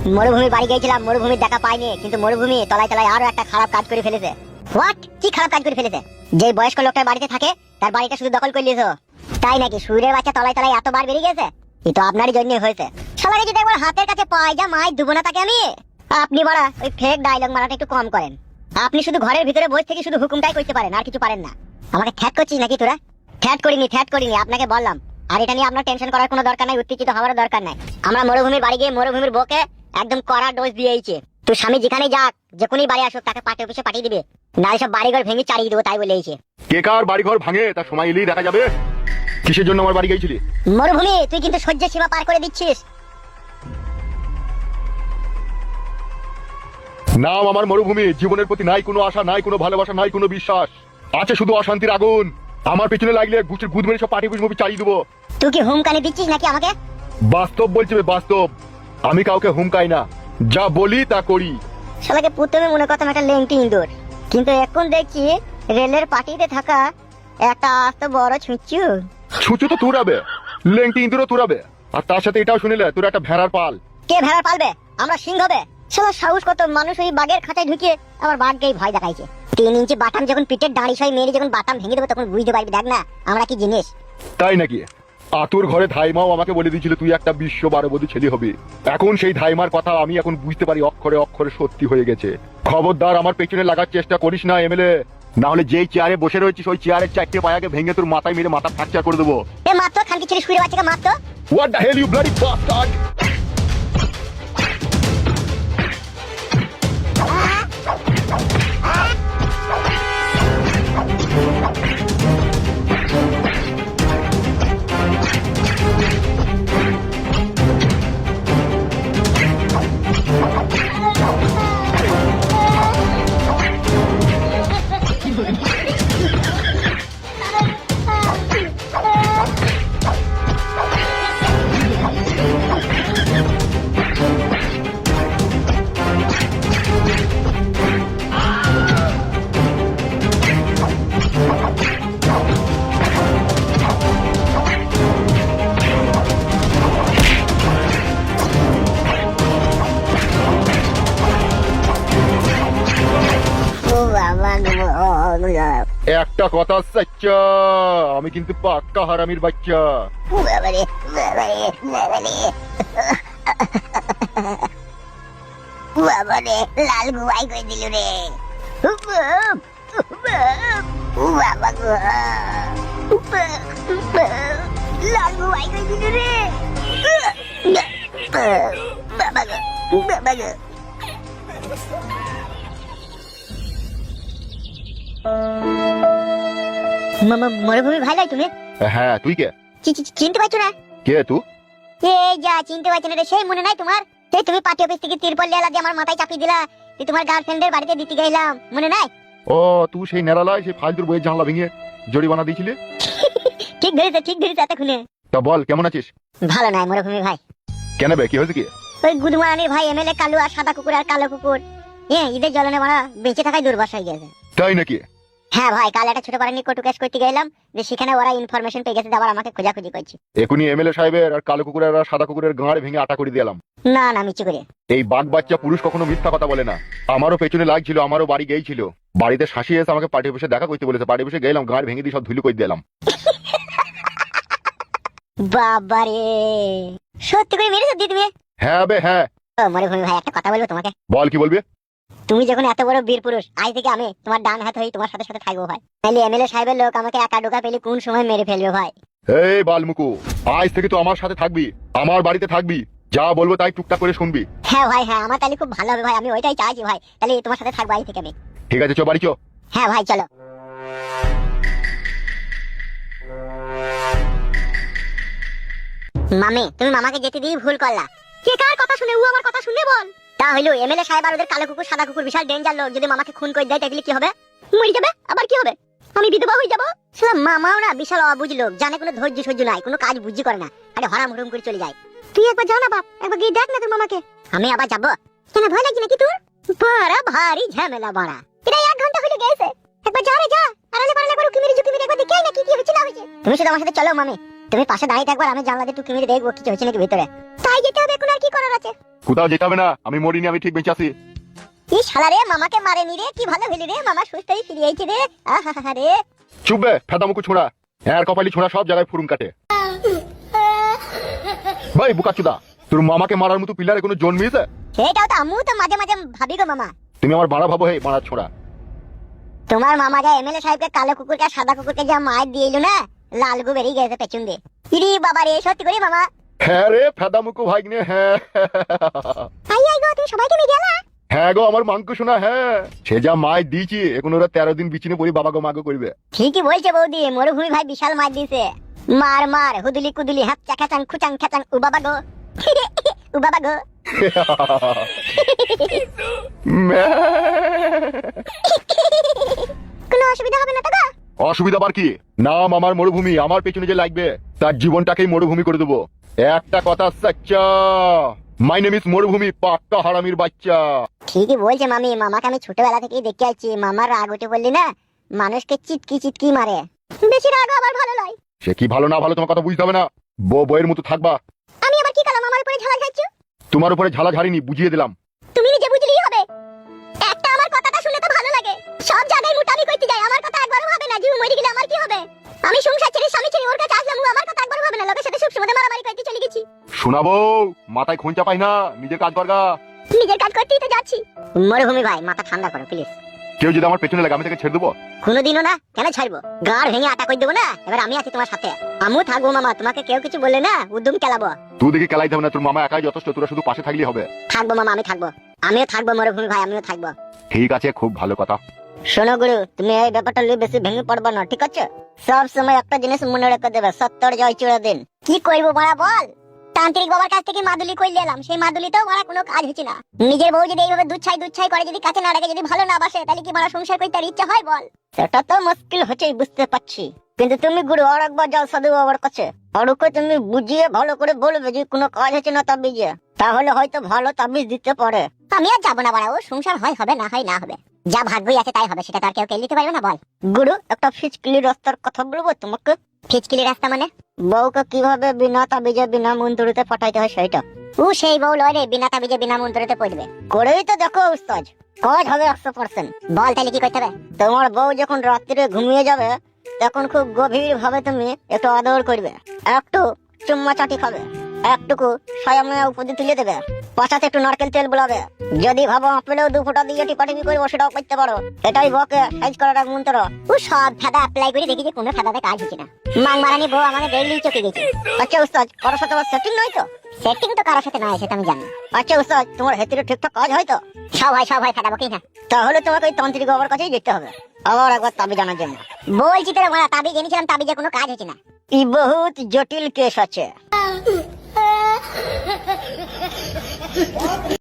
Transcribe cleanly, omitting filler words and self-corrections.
মরুভূমি বাড়ি গিয়েছিলাম, মরুভূমির দেখা পাইনি, কিন্তু মরুভূমি তলায় তলায় আরো একটা খারাপ কাজ করে ফেলেছে। হোয়াট? কি খারাপ কাজ করে ফেলেছে? যে বয়স্ক লোকটার বাড়িতে থাকে তার বাড়িটা শুধু দখল করে নিয়েছো। তাই নাকি? সুরের বাচ্চা তলায় তলায় এতবার বেরিয়ে গেছে। এই তো আপনারই জন্যই হয়েছে। শালাকে যদি একবার হাতের কাছে পাই যা মাই দুবো না তাকে আমি। আপনি বড়া ওই ফেক ডায়লগ মারাটা একটু কম করেন। আপনি শুধু ঘরের ভিতরে বসে থেকে শুধু হুকুমটাই করতে পারেন, আর কিছু পারেন না। আমাকে ঠ্যাট করছিস নাকি তোরা? ঠ্যাট করিনি, আপনাকে বললাম। আর এটা নিয়ে আপনার টেনশন করার কোনো দরকার নাই, উত্তেজিত হওয়ার দরকার নাই। আমরা মরুভূমির বাড়ি গিয়ে মরুভূমির বউকে একদম কড়া ডোজ দিয়েছি। তোর স্বামী যেখানে যাক, যে কোনই বাড়ি আসুক, তাকে পার্টি অফিসে পাঠিয়ে দিবে, নাহলে সব বাড়িঘর ভেঙে চালিয়ে দেবো, তাই বলেইছে। কে কার বাড়িঘর ভাঙে তার সময় এলেই দেখা যাবে। কিসের জন্য আমার বাড়ি গিয়েছিলি? মরুভূমি, তুই কিন্তু সহ্যের সীমা পার করে দিচ্ছিস। নাম আমার মরুভূমি। জীবনের প্রতি নাই কোনো আশা, নাই কোনো ভালোবাসা, নাই কোনো বিশ্বাস, আছে শুধু অশান্তির আগুন। আমার পেছনে লাগলে গুছের গুদ মেরে সব পার্টি অফিস মুভি চালিয়ে দেবো। তুই কি হুমকানি দিচ্ছিস নাকি আমাকে? বাস্তব বলছি, বাস্তব। আমি কাউকে হুমকাই না, যা বলি তা করি। শালাকে প্রথমে মনে করতাম একটা লেংটি ইঁদুর, কিন্তু এখন দেখছি রেলের পার্টিতে থাকা একটা আস্ত বড় ছুঁচু। ছুঁচু তো তুরাবে, লেংটি ইঁদুরও তুরাবে, আর তার সাথে এটাও শুনিলে তোর একটা ভেড়ার পাল। কে ভেড়া পালবে? আমরা সিংহ হবে। শালা সাহস কত! মানুষ ওই বাঘের খাঁচায় ঢুকিয়ে আবার বাঘকেই ভয় দেখাইছে। 3 ইঞ্চি বাটাম যখন পিঠের দাঁড়ি সই মেরে যখন বাটাম ভেঙে দেবো, তখন বুঝতে পারবি দেখ না আমরা কি জিনিস। তাই নাকি? আতুর ঘরে ধাইমাও আমাকে বলে দিয়েছিল তুই একটা বিশ্ব বারবধূ ছেলে হবি। এখন সেই ধাইমার কথা আমি এখন বুঝতে পারি অক্ষরে অক্ষরে সত্যি হয়ে গেছে। খবরদার আমার পেছনে লাগার চেষ্টা করিস না এমএলএ, না হলে যেই চেয়ারে বসে রয়েছিস ওই চেয়ারের 4টে পায়াকে ভেঙে তোর মাথায় মেরে মাথা ফ্র্যাকচার করে দেবো। এ মাত্র খানকি ছেলে শুয়ে বাচ্চাকে মাত্র। What the hell you bloody bastard! একটা কথা সচ্চা, আমি কিন্তু পাক্কা হারামির বাচ্চা। লাল গুয়াই করে দিল রে। লাল গুয়াই করে দিল রে। বাবা গো, বাবা গো। মরুভূমি ভাই লাই তুমি? হ্যাঁ, তুই কে? চিনতে পারছো না? কে তুই? এই যা চিনতে পারছো না রে, সেই মনে নাই তোমার? সেই তুমি পার্টি অফিস থেকে তিরপল লেলা দিয়ে আমার মাথায় চাপিয়ে দিলা, যে তোমার গার্লফ্রেন্ডের বাড়িতে দিতে গেলাম, মনে নাই? ও তুই সেই নেড়ালায় সেই ফালতুর বইয়ের জানলা ভেঙে জরিমানা দিয়েছিলি। ঠিক ধরেছে এতক্ষণে। তা বল কেমন আছিস? ভালো নাই মরুভূমি ভাই। কেন বে, কি হয়েছে কি? ওই গুদমারানির ভাই এমএলএ কালু আর সাদা কুকুর আর কালো কুকুর, ঈদের জ্বলনে মারা বেঁচে থাকায় দুর্বাস হয়ে গেছে। তাই নাকি? হ্যাঁ ভাই, কাল একটা ছোট পাড়া নিয়ে কটু কেস করতে গেলাম, যে সেখানে ওরা ইনফরমেশন পেয়ে গেছে, আবার আমাকে খোঁজাখুঁজি করছে। এখনই এমএলএ সাহেবের আর কালো কুকুরের আর সাদা কুকুরের গাঁড় ভেঙে আটা করে দিলাম। না মিচি করে। এই বাঘ বাচ্চা পুরুষ কখনো মিথ্যা কথা বলে না। আমারও পেছনে লাগছিল, আমারও বাড়ি গিয়েছিল, বাড়িতে শাসি এসে আমাকে পার্টি অফিসে দেখা করতে বলেছে। পার্টি অফিসে গেলাম, গাঁড় ভেঙে দিয়ে সব ধুলো করে দিলাম। বাবারে, সত্যি করে মেরেছো দি তুমি? হ্যাঁ বে হ্যাঁ। মরুভূমি ভাই, একটা কথা বলবো তোমাকে? বল, কি বলবি? তুমি যখন এত বড় বীর পুরুষ, আজ থেকে আমি তোমার ডান হাত হয়ে তোমার সাথে সাথে থাকবো ভাই। তাহলে এমএলএ সাহেবের লোক আমাকে একা ঢোকা পেলে কোন সময় মেরে ফেলবে ভাই। এই বালমুকু, আজ থেকে তো আমার সাথে থাকবি, আমার বাড়িতে থাকবি, যা বলবো তাই টুকটাক করে শুনবি। হ্যাঁ ভাই হ্যাঁ, আমার তাহলে খুব ভালো হবে ভাই, আমি ওইটাই চাইছি ভাই। তাহলে তোমার সাথে থাকবো আজ থেকে আমি। ঠিক আছে, চো বাড়ি চো। হ্যাঁ ভাই চলো। মামি, তুমি মামাকে যেতে দিয়ে ভুল করলা। কে কার কথা শুনে? ও আমার কথা শুনে বল। তা হইলো এমএলএ সাহেব আর ওদের কালো কুকুর সাদা কুকুর বিশাল ডেঞ্জার লোক, যদি মামাকে খুন করে দেয় তাহলে কি হবে? মরে যাবে। আবার কি হবে? আমি বিধবা হয়ে যাবো। শালা মামাও না বিশাল অবুঝ লোক, জানে কোনো ধৈর্য সহ্য নাই, কোনো কাজ বুঝি করে না, আরে হরাম হুরুম করে চলে যায়। তুই একবার যা না বাপ, একবার গিয়ে দেখ না তোর মামাকে। আমি আবার যাবো? কেন, ভয় লাগছে নাকি তোর? বড় ভারী ঝামেলা বড়া। এটা 1 ঘন্টা হয়ে গেছে, একবার যা রে যা, আড়ালে পাড়ালে করে উকি মেরে একবার দেখে আয় না কি কি হচ্ছে না হচ্ছে। তুমি শুধু আমার সাথে চলো মামি। তুমি পাশে দাঁড়িয়ে থাকবার, আমি জানলা দিয়ে টুকি মেরে দেখবো কিছু হয়েছে নাকি ভিতরে। তাই যেতে হবে, এখন আর কি করার আছে? কোথাও যেতে হবে না, আমি মরিনি, আমি ঠিক বেঁচে আছি। ই শালা রে, মামাকে মারেনি রে, কি ভালো হইলি রে, মামা সুস্থই ফিরে আইছে রে। আহা রে। চুপবে ফেদা মুখু ছোড়া, এর কপালি ছোড়া সব জায়গায় ফুরুন কাটে। ভাই বুকাচুদা, তোর মামাকে মারার মতো পিলারে কোনো জন্মিয়েছে? সেটাও তো আমিও তো মাঝে মাঝে ভাবি গো মামা। তুমি আমার মারা ভাবো, হে মারা ছোড়া। তোমার মামা যা এমএলএ সাহেবকে কালো কুকুরকে সাদা কুকুরকে যা মার দিয়েইলো না, লাল গু বেরিয়ে গেছে পেছন দিয়ে। ইরি বাবা রে, সত্যি করে মামা। হ্যাঁ রে ফেদা মুখু ভাগ্নে, হ্যাঁ। আই আই গো, তুমি সবাইকে মিডিয়ালা। হ্যাঁ গো আমার মাংকু শোনা, হ্যাঁ। সে যা মায় দিয়েছি, এখন ওরা 13 দিন বিচিনে পড়ি বাবা গো মাগো করবে। ঠিকই বলছে বৌদি, মরুভূমি ভাই বিশাল মার দিয়েছে। মার মার হুদুলি কুদুলি হাঁচা খেচাং খুচাং খেচাং উ বাবা গো। উ বাবা গো। কোনো অসুবিধা হবে না তো গো? অসুবিধা আবার কি? নাম আমার মরুভূমি, আমার পেছনে যে লাগবে তার জীবনটাকেই মরুভূমি করে দেবো। একটা কথা সাচ্চা, মাই নেম ইজ মরুভূমি, পাক্কা হারামির বাচ্চা। ঠিকই বলছে মামি, মামাকে আমি ছোটবেলা থেকেই দেখে আসছি, মামার রাগ উঠে বললি না মানুষকে চিটকি চিটকি মারে। বেশি রাগ আবার ভালো নয়। সে কি ভালো না ভালো তোমার কথা বুঝতে হবে না, বইয়ের মতো থাকবা। আমি আবার কি করলাম, আমার উপরে ঝালা ঝাড়ছো? তোমার উপরে ঝালা ঝাড়িনি, বুঝিয়ে দিলাম। তুমি নিজে বুঝলেই হবে। একটা আমার কথাটা শুনলে তো ভালো লাগে, সব জায়গায় মুটামি করতে যাই, আমার কথা একবারও ভাবে না যে ও মরে গেলে আমার কি হবে। আমি সংসার ছেড়ে স্বামী ছেড়ে ওর কাছে আসলাম, ও আমার কথা একবারও ভাবে না, লোকের সাথে সব সময় মারামারি করতে চলে গেছি। শোনাবো, মাথায় খোঁচা পাই না, নিজের কাজ করগা। নিজের কাজ করতেই তো যাচ্ছি। মরুভূমি ভাই মাথা ঠান্ডা করো প্লিজ। কেউ যদি আমার পেছনে লাগে আমি তাকে ছেড়ে দেবো? কোনোদিনও না। কেন ছাড়বো? গাড় ভেঙে আটা করে দেবো না। এবার আমি আছি তোমার সাথে, আমিও থাকবো মামা, তোমাকে কেউ কিছু বললে না উদ্যম খেলাবো। তুই দেখে খেলাইতে হবে না, তোর মামা একাই যথেষ্ট, তোরা শুধু পাশে থাকলেই হবে। থাকবো মামা, আমি থাকবো, আমিও থাকবো মরুভূমি ভাই, আমিও থাকবো। ঠিক আছে, খুব ভালো কথা। শোনো গুরু, তুমি এই ব্যাপারটা নিয়ে বেশি ভেঙে পড়বা না, ঠিক আছে? সব সময় একটা জিনিস মনে রেখে দেবে, সত্তর জয় চূড়া দিন। কি করবো মারা বল? তান্ত্রিক বাবার কাছ থেকে মাদুলি কই এলাম, সেই মাদুলিতেও মারা কোনো কাজ হচ্ছে না। নিজের বউ যদি এইভাবে দুচ্ছাই করে, যদি কাছে না রাখে, যদি ভালো না বাসে, তাহলে কি মারা সংসার করতে আর ইচ্ছা হয় বল? সেটা তো মুশকিল হচ্ছেই, বুঝতে পারছি। কিন্তু তুমি গুরু আর একবার যাও সাধু বাবার কাছে, আর ওকে তুমি বুঝিয়ে ভালো করে বলবে যে কোনো কাজ হচ্ছে না তাবিজে, তাহলে হয়তো ভালো তাবিজ দিতে পারে। আমি আর যাবো না বাড়া, ও সংসার হয় হবে, না হয় না হবে, যা ভাগ্যই আছে তাই হবে, সেটা তো আর কেউ কেড়ে নিতে পারবে না বল। গুরু, একটা ফিচকিলি রাস্তার কথা বলবো তোমাকে। ফিচকিলি রাস্তা মানে? বউকে কিভাবে বিনা তাবিজে বিনা মন্ত্রতে পাঠাইতে হয় সেটা। ও সেই বউ লয় রে, বিনা তাবিজে বিনা মন্ত্রতে পড়বে। করেই তো দেখো উস্তাদ, কাজ হবে 100%। বল তাহলে কি করতে হবে? তোমার বউ যখন রাত্রিরে ঘুমিয়ে যাবে, তখন খুব গভীর ভাবে তুমি একটু আদর করবে, একটু চুম্মা চাটি খাবে, একটুকু সায়াময়া উপদি তুলে দেবে, পাশাতে একটু নারকেল তেল বুলাবে। যদি ভাবো আপেলেও 2 ফোঁটা দিয়ে টিপাটিপি করবো, সেটাও করতে পারো। এটাই বকে সাইজ করার এক মন্ত্র। ও সব ফেদা অ্যাপ্লাই করে দেখি যে কোনো ফেদাতে কাজ হচ্ছে না। মাং মারানি বউ আমাদের ডেইলি চকে গেছে। আচ্ছা উস্তাদ, কারোর সাথে আমার সেটিং নয় তো? সেটিং তো কারোর সাথে নয়, সেটা আমি জানি। আচ্ছা উস্তাদ, তোমার হেতিরে ঠিকঠাক কাজ হয় তো? সব হয় ফেদা বকেই না। তাহলে তোমাকে ওই তান্ত্রিক বাবার কাছেই যেতে হবে, আবার একবার তাবিজ জানার জন্য। বলছি তোরা মারা, তাবিজ এনেছিলাম, তাবিজে কোনো কাজ হচ্ছে না। ই বহুত জটিল কেস আছে।